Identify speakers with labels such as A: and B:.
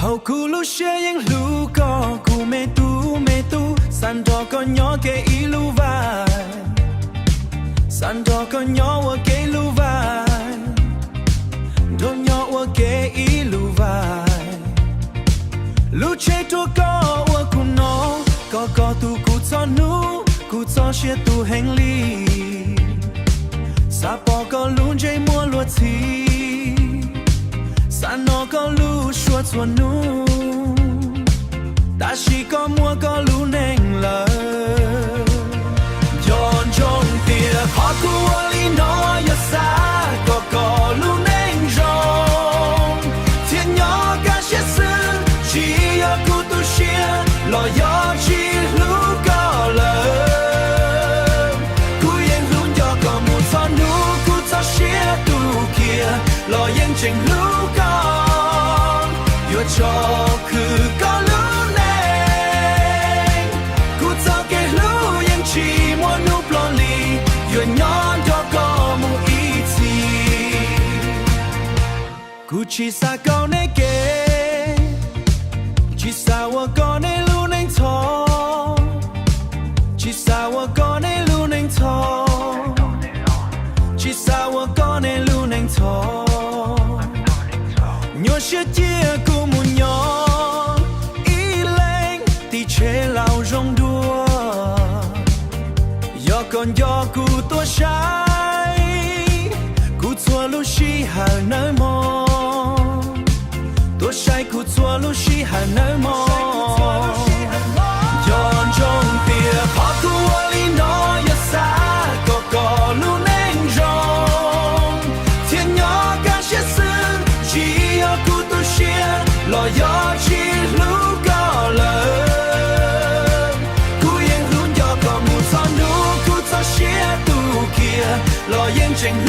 A: How cool sharing luka kume tu Santo konyo ke iluva Santo konyo wa ke iluva Donyo wa ke iluva Luce to ko wa kuno Ko tu kutsonu Kutso she tu hengli Sapo ko lunje mo lo ti Sano ko lu shua tsua nu Dashi ko mua ko lu neng la John John tia Haku wali no ya sa Ko lu neng zhong Thiên nhỏ ka xie sư Chỉ ya ku tu xie Lo ya chi lu ko la Ku yen lu ya ko mu tsa nu Ku tsa xie tu kia Lo yen ching lu cho cứ có lũ này cú cho cái lũ yên chỉ muốn núp lo lì vừa nhón cho có một ý gì cú chỉ xa câu này kể chỉ xa qua con này lũ neng thò chỉ xa qua con này lũ neng thò chỉ xa qua con này lũ neng thò nhớ sẽ chia cùng một nhỏ ý lên thì chế lao rong đua do còn do cụ tua trái cụ chua lu shi hà nơi mò tua trái cụ chua lu shi hà nơi mò giòn trong tia họ cụ ali nói ya sa có lu neng rong thiên nhỏ ca sẽ sư chỉ lo yo chi lu ko le ku yen lu yo ko mu sa nu ku sa xie tu kia lo yen cheng